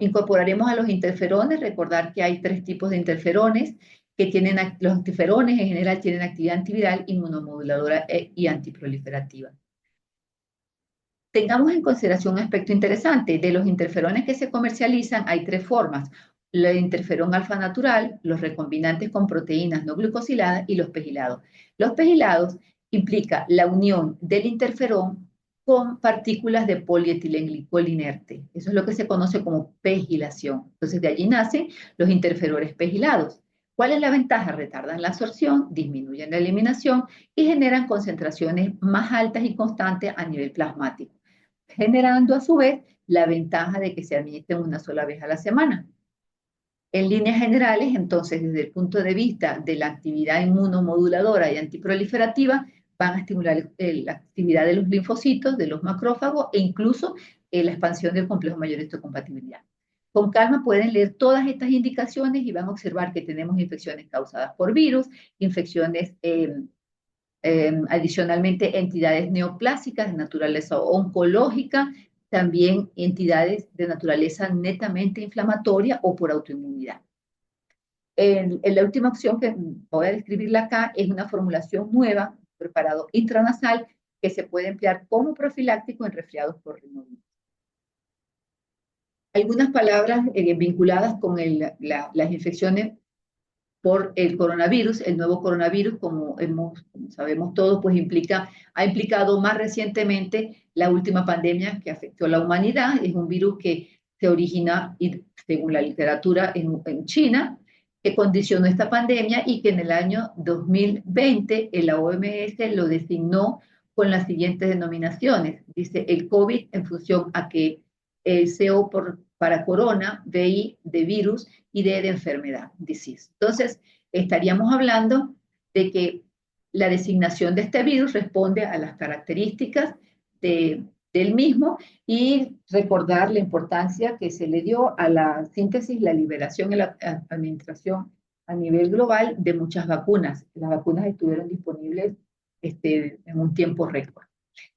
Speaker 1: Incorporaremos a los interferones, recordar que hay 3 tipos de interferones, que tienen, los interferones en general tienen actividad antiviral, inmunomoduladora y antiproliferativa. Tengamos en consideración un aspecto interesante. De los interferones que se comercializan hay 3 formas: el interferón alfa natural, los recombinantes con proteínas no glucosiladas y los pegilados. Los pegilados implica la unión del interferón con partículas de polietilenglicol inerte. Eso es lo que se conoce como pegilación. Entonces de allí nacen los interferores pegilados. ¿Cuál es la ventaja? Retardan la absorción, disminuyen la eliminación y generan concentraciones más altas y constantes a nivel plasmático, generando a su vez la ventaja de que se administren una sola vez a la semana. En líneas generales, entonces, desde el punto de vista de la actividad inmunomoduladora y antiproliferativa, van a estimular la actividad de los linfocitos, de los macrófagos e incluso la expansión del complejo mayor de histocompatibilidad. Con calma pueden leer todas estas indicaciones y van a observar que tenemos infecciones causadas por virus, infecciones adicionalmente entidades neoplásicas de naturaleza oncológica, también entidades de naturaleza netamente inflamatoria o por autoinmunidad. La última opción que voy a describirla acá es una formulación nueva, preparado intranasal, que se puede emplear como profiláctico en resfriados por rinovirus. Algunas palabras vinculadas con las infecciones por el coronavirus. El nuevo coronavirus, como sabemos todos, pues ha implicado más recientemente la última pandemia que afectó a la humanidad. Es un virus que se origina, según la literatura, en China, que condicionó esta pandemia y que en el año 2020 la OMS lo designó con las siguientes denominaciones. Dice el COVID en función a que el CO para corona, VI de virus y D de enfermedad, disease. Entonces, estaríamos hablando de que la designación de este virus responde a las características del mismo y recordar la importancia que se le dio a la síntesis, la liberación y la administración a nivel global de muchas vacunas. Las vacunas estuvieron disponibles en un tiempo récord.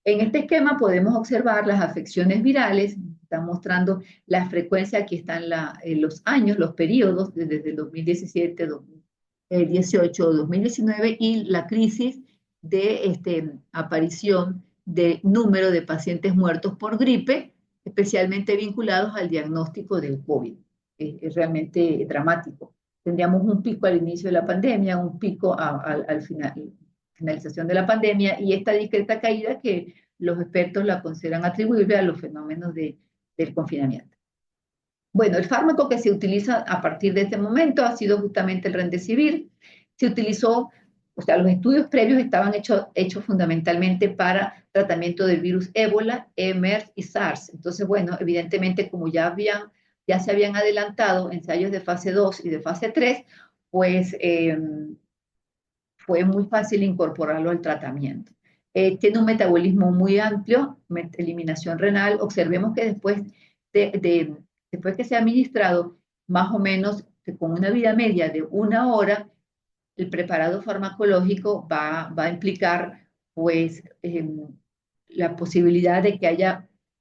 Speaker 1: En este esquema podemos observar las afecciones virales, están mostrando la frecuencia, aquí están los años, los periodos, desde el 2017, 2018, 2019 y la crisis de aparición de número de pacientes muertos por gripe, especialmente vinculados al diagnóstico del COVID. Es realmente dramático. Tendríamos un pico al inicio de la pandemia, un pico al finalización de la pandemia y esta discreta caída que los expertos la consideran atribuible a los fenómenos del confinamiento. Bueno, el fármaco que se utiliza a partir de este momento ha sido justamente el Remdesivir. Se utilizó, o sea, los estudios previos estaban hechos fundamentalmente para tratamiento del virus ébola, MERS y SARS. Entonces, bueno, evidentemente como ya se habían adelantado ensayos de fase 2 y de fase 3, pues fue muy fácil incorporarlo al tratamiento. Tiene un metabolismo muy amplio, eliminación renal. Observemos que después que se ha administrado, más o menos con una vida media de 1 hora, el preparado farmacológico va a implicar pues la posibilidad de que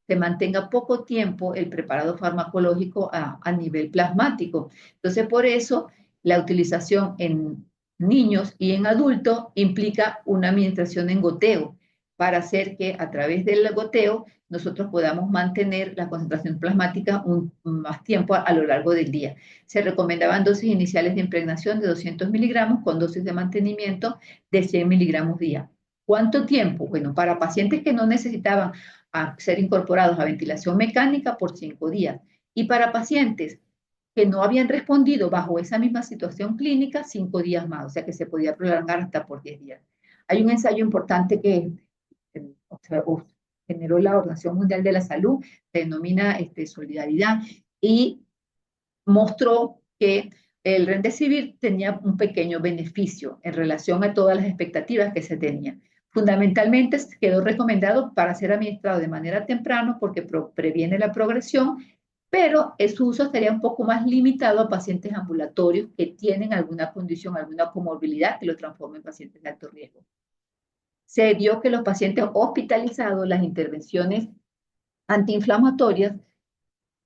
Speaker 1: se mantenga poco tiempo el preparado farmacológico a nivel plasmático. Entonces, por eso la utilización en niños y en adultos implica una administración en goteo para hacer que a través del goteo nosotros podamos mantener la concentración plasmática más tiempo a lo largo del día. Se recomendaban dosis iniciales de impregnación de 200 miligramos con dosis de mantenimiento de 100 miligramos día. ¿Cuánto tiempo? Bueno, para pacientes que no necesitaban ser incorporados a ventilación mecánica por 5 días y para pacientes que no habían respondido bajo esa misma situación clínica 5 días más, o sea que se podía prolongar hasta por 10 días. Hay un ensayo importante que generó la Organización Mundial de la Salud, se denomina Solidaridad, y mostró que el Remdesivir tenía un pequeño beneficio en relación a todas las expectativas que se tenían. Fundamentalmente quedó recomendado para ser administrado de manera temprana porque previene la progresión, pero su uso sería un poco más limitado a pacientes ambulatorios que tienen alguna condición, alguna comorbilidad que lo transforme en pacientes de alto riesgo. Se vio que los pacientes hospitalizados, las intervenciones antiinflamatorias,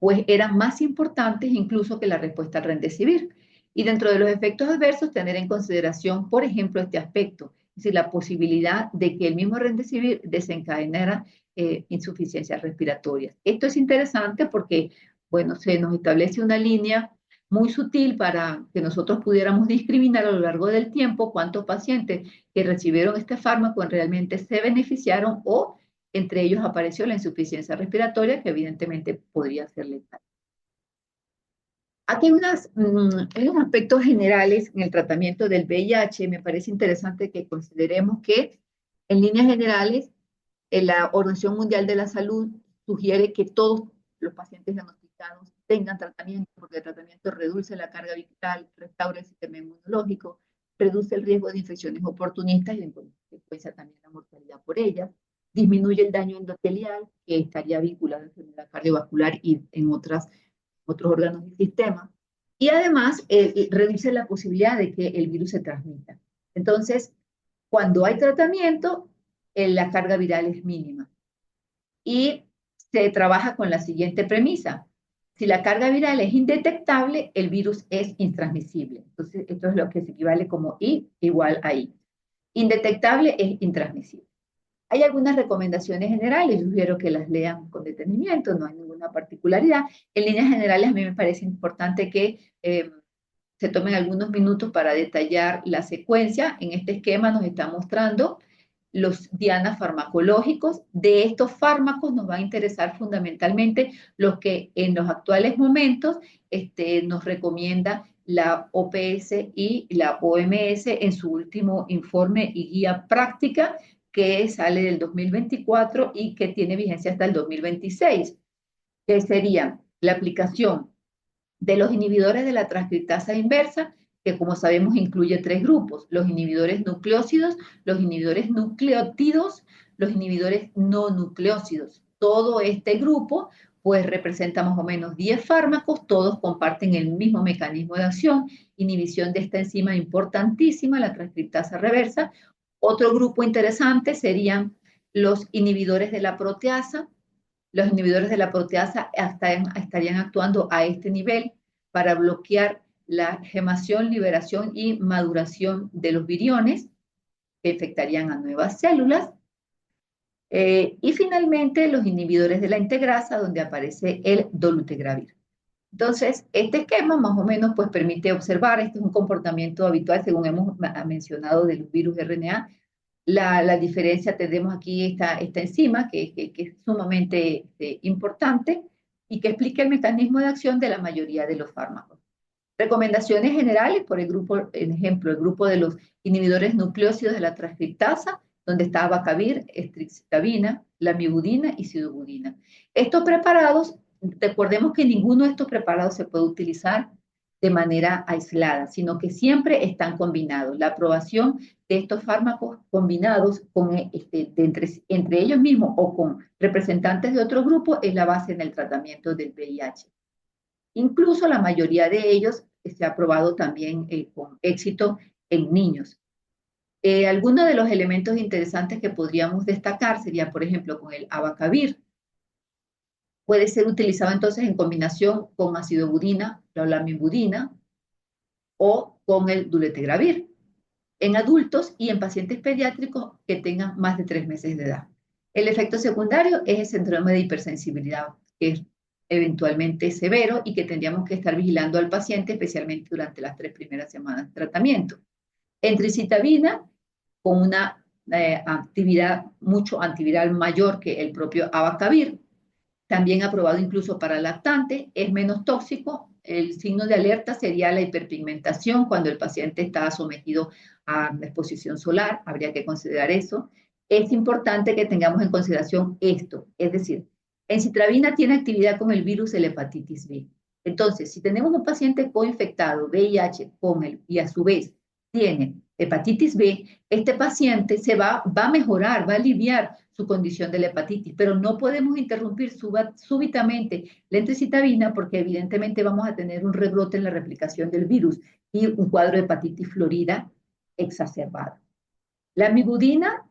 Speaker 1: pues eran más importantes incluso que la respuesta al Remdesivir. Y dentro de los efectos adversos, tener en consideración, por ejemplo, este aspecto, es decir, la posibilidad de que el mismo Remdesivir desencadenara insuficiencias respiratorias. Esto es interesante porque, bueno, se nos establece una línea muy sutil para que nosotros pudiéramos discriminar a lo largo del tiempo cuántos pacientes que recibieron este fármaco realmente se beneficiaron o entre ellos apareció la insuficiencia respiratoria, que evidentemente podría ser letal. Aquí hay unos aspectos generales en el tratamiento del VIH. Me parece interesante que consideremos que, en líneas generales, la Organización Mundial de la Salud sugiere que todos los pacientes diagnosticados tengan tratamiento, porque el tratamiento reduce la carga vital, restaura el sistema inmunológico, reduce el riesgo de infecciones oportunistas y en consecuencia también la mortalidad por ellas, disminuye el daño endotelial, que estaría vinculado a enfermedad cardiovascular y en otros órganos del sistema, y además reduce la posibilidad de que el virus se transmita. Entonces, cuando hay tratamiento, la carga viral es mínima. Y se trabaja con la siguiente premisa. Si la carga viral es indetectable, el virus es intransmisible. Entonces, esto es lo que se equivale como I igual a I. Indetectable es intransmisible. Hay algunas recomendaciones generales, yo sugiero que las lean con detenimiento, no hay ninguna particularidad. En líneas generales, a mí me parece importante que se tomen algunos minutos para detallar la secuencia. En este esquema nos está mostrando los dianas farmacológicos. De estos fármacos nos va a interesar fundamentalmente los que en los actuales momentos nos recomienda la OPS y la OMS en su último informe y guía práctica que sale del 2024 y que tiene vigencia hasta el 2026, que sería la aplicación de los inhibidores de la transcriptasa inversa, que como sabemos incluye tres grupos: los inhibidores nucleócidos, los inhibidores nucleótidos, los inhibidores no nucleócidos. Todo este grupo pues representa más o menos 10 fármacos, todos comparten el mismo mecanismo de acción, inhibición de esta enzima importantísima, la transcriptasa reversa. Otro grupo interesante serían los inhibidores de la proteasa. Los inhibidores de la proteasa estarían actuando a este nivel para bloquear la gemación, liberación y maduración de los viriones que infectarían a nuevas células. Y finalmente los inhibidores de la integrasa, donde aparece el dolutegravir. Entonces, este esquema más o menos pues permite observar, este es un comportamiento habitual según hemos mencionado de los virus RNA. La diferencia, tenemos aquí esta enzima que es sumamente importante y que explica el mecanismo de acción de la mayoría de los fármacos. Recomendaciones generales por el grupo, en ejemplo, el grupo de los inhibidores nucleócidos de la transcriptasa, donde está abacavir, estrixtabina, lamivudina y sidobudina. Estos preparados, recordemos que ninguno de estos preparados se puede utilizar de manera aislada, sino que siempre están combinados. La aprobación de estos fármacos combinados con, entre ellos mismos o con representantes de otro grupo es la base en el tratamiento del VIH. Incluso la mayoría de ellos se ha probado también con éxito en niños. Algunos de los elementos interesantes que podríamos destacar sería, por ejemplo, con el abacavir. Puede ser utilizado entonces en combinación con acidobudina, la lamivudina o con el dolutegravir en adultos y en pacientes pediátricos que tengan más de 3 meses de edad. El efecto secundario es el síndrome de hipersensibilidad, que es eventualmente severo y que tendríamos que estar vigilando al paciente, especialmente durante las 3 primeras semanas de tratamiento. Entricitabina, con una actividad mucho antiviral mayor que el propio abacavir, también aprobado incluso para lactante, es menos tóxico. El signo de alerta sería la hiperpigmentación cuando el paciente está sometido a exposición solar, habría que considerar eso. Es importante que tengamos en consideración esto, es decir, encitravina tiene actividad con el virus de la hepatitis B. Entonces, si tenemos un paciente coinfectado, VIH, con él, y a su vez tiene hepatitis B, este paciente va a mejorar, va a aliviar su condición de la hepatitis, pero no podemos interrumpir súbitamente la entricitabina porque evidentemente vamos a tener un rebrote en la replicación del virus y un cuadro de hepatitis florida exacerbado. La amibudina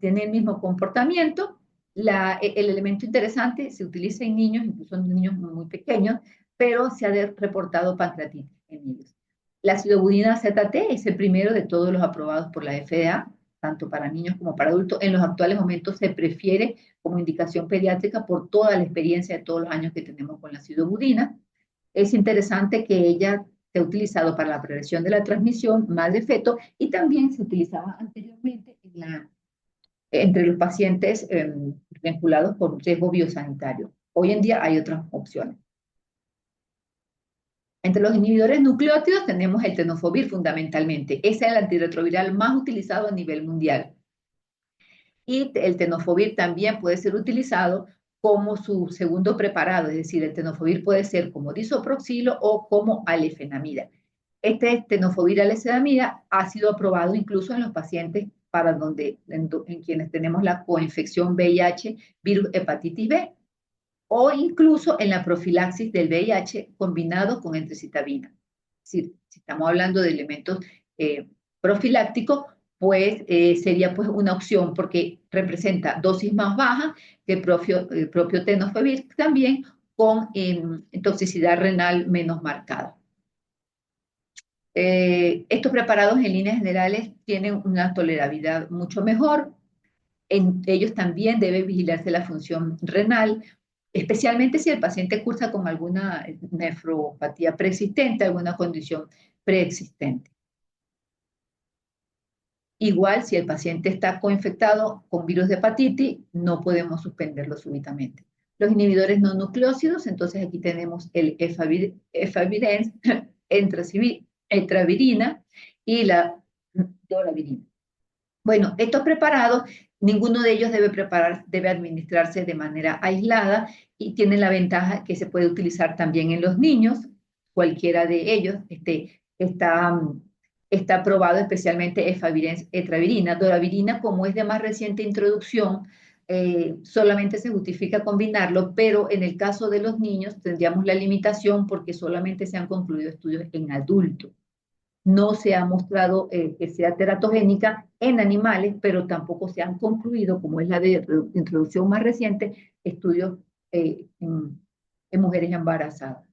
Speaker 1: tiene el mismo comportamiento. El elemento interesante se utiliza en niños, incluso en niños muy pequeños, pero se ha reportado pancreatitis en ellos. La acidobudina ZT es el primero de todos los aprobados por la FDA, tanto para niños como para adultos. En los actuales momentos se prefiere como indicación pediátrica por toda la experiencia de todos los años que tenemos con la acidobudina. Es interesante que ella se ha utilizado para la prevención de la transmisión madre-feto y también se utilizaba anteriormente entre los pacientes vinculados con riesgo biosanitario. Hoy en día hay otras opciones. Entre los inhibidores nucleótidos tenemos el tenofovir fundamentalmente. Ese es el antirretroviral más utilizado a nivel mundial. Y el tenofovir también puede ser utilizado como su segundo preparado, es decir, el tenofovir puede ser como disoproxilo o como alefenamida. Este tenofovir alefenamida ha sido aprobado incluso en los pacientes para en quienes tenemos la coinfección VIH, virus hepatitis B, o incluso en la profilaxis del VIH combinado con entricitabina. Es decir, si estamos hablando de elementos profilácticos, pues sería pues una opción porque representa dosis más baja que el propio tenofovir también con toxicidad renal menos marcada. Estos preparados en líneas generales tienen una tolerabilidad mucho mejor. En ellos también debe vigilarse la función renal, especialmente si el paciente cursa con alguna nefropatía preexistente, alguna condición preexistente. Igual, si el paciente está coinfectado con virus de hepatitis, no podemos suspenderlo súbitamente. Los inhibidores no nucleócidos, entonces aquí tenemos el efavirenz, etravirina y la doravirina. Bueno, estos preparados, ninguno de ellos debe administrarse de manera aislada y tienen la ventaja que se puede utilizar también en los niños, cualquiera de ellos está probado, especialmente efavirenz, etravirina. Doravirina, como es de más reciente introducción, solamente se justifica combinarlo, pero en el caso de los niños tendríamos la limitación porque solamente se han concluido estudios en adultos. No se ha mostrado que sea teratogénica en animales, pero tampoco se han concluido, como es la de introducción más reciente, estudios en mujeres embarazadas.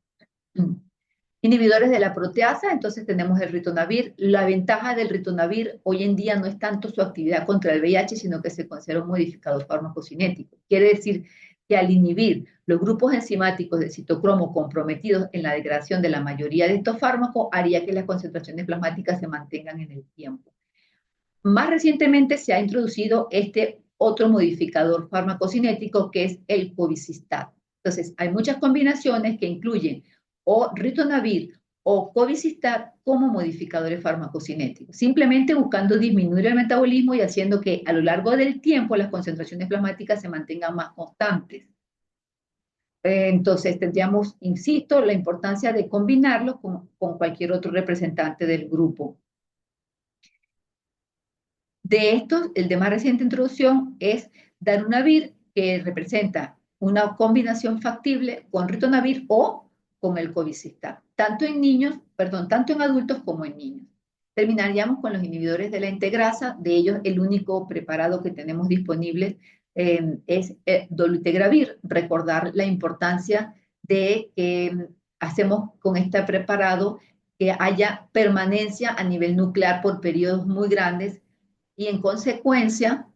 Speaker 1: Inhibidores de la proteasa, entonces tenemos el ritonavir. La ventaja del ritonavir hoy en día no es tanto su actividad contra el VIH, sino que se considera un modificador farmacocinético. Quiere decir que al inhibir los grupos enzimáticos de citocromo comprometidos en la degradación de la mayoría de estos fármacos, haría que las concentraciones plasmáticas se mantengan en el tiempo. Más recientemente se ha introducido este otro modificador farmacocinético que es el cobicistat. Entonces, hay muchas combinaciones que incluyen o ritonavir o cobicistat como modificadores farmacocinéticos, simplemente buscando disminuir el metabolismo y haciendo que a lo largo del tiempo las concentraciones plasmáticas se mantengan más constantes. Entonces tendríamos, insisto, la importancia de combinarlo con cualquier otro representante del grupo. De estos, el de más reciente introducción es darunavir, que representa una combinación factible con ritonavir o con el cobicistat, tanto en adultos como en niños. Terminaríamos con los inhibidores de la integrasa, de ellos el único preparado que tenemos disponible es dolutegravir. Recordar la importancia de que hacemos con este preparado que haya permanencia a nivel nuclear por periodos muy grandes y en consecuencia,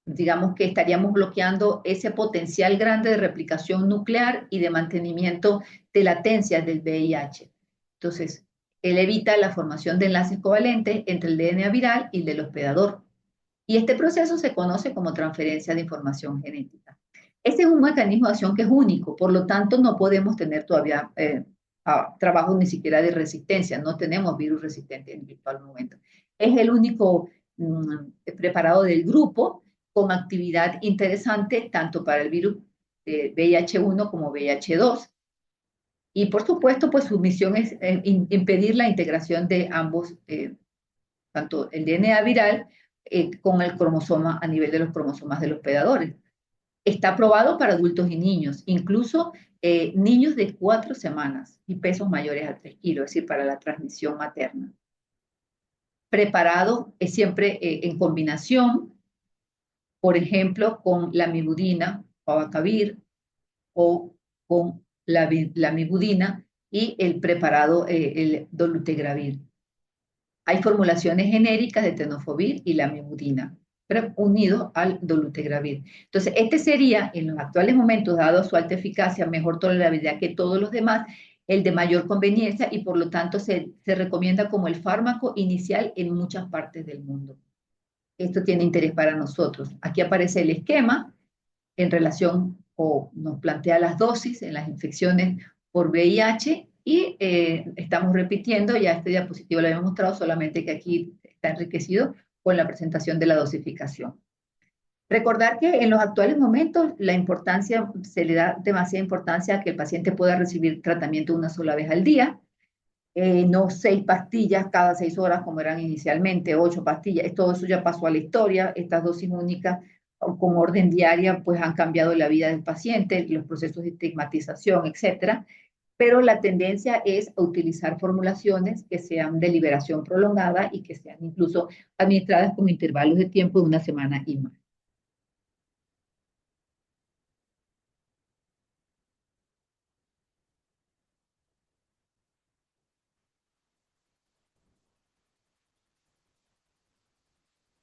Speaker 1: digamos que estaríamos bloqueando ese potencial grande de replicación nuclear y de mantenimiento de latencia del VIH. Entonces, él evita la formación de enlaces covalentes entre el DNA viral y el del hospedador. Y este proceso se conoce como transferencia de información genética. Este es un mecanismo de acción que es único, por lo tanto no podemos tener todavía trabajo ni siquiera de resistencia, no tenemos virus resistente en el actual momento. Es el único preparado del grupo con actividad interesante tanto para el virus VIH1 como VIH2. Y por supuesto, pues su misión es impedir la integración de ambos, tanto el DNA viral con el cromosoma a nivel de los cromosomas de los hospedadores. Está aprobado para adultos y niños, incluso niños de 4 semanas y pesos mayores a 3 kilos, es decir, para la transmisión materna. Preparado siempre en combinación, por ejemplo, con la mibudina o abacavir o con la mibudina y el preparado, el dolutegravir. Hay formulaciones genéricas de tenofovir y la mibudina, pero unidos al dolutegravir. Entonces, este sería, en los actuales momentos, dado su alta eficacia, mejor tolerabilidad que todos los demás, el de mayor conveniencia y por lo tanto se recomienda como el fármaco inicial en muchas partes del mundo. Esto tiene interés para nosotros. Aquí aparece el esquema en relación o nos plantea las dosis en las infecciones por VIH y estamos repitiendo, ya este diapositivo lo había mostrado, solamente que aquí está enriquecido con la presentación de la dosificación. Recordar que en los actuales momentos la importancia, se le da demasiada importancia a que el paciente pueda recibir tratamiento una sola vez al día, no 6 pastillas cada 6 horas como eran inicialmente, 8 pastillas. Todo eso ya pasó a la historia. Estas dosis únicas con orden diaria pues han cambiado la vida del paciente, los procesos de estigmatización, etcétera. Pero la tendencia es a utilizar formulaciones que sean de liberación prolongada y que sean incluso administradas con intervalos de tiempo de una semana y más.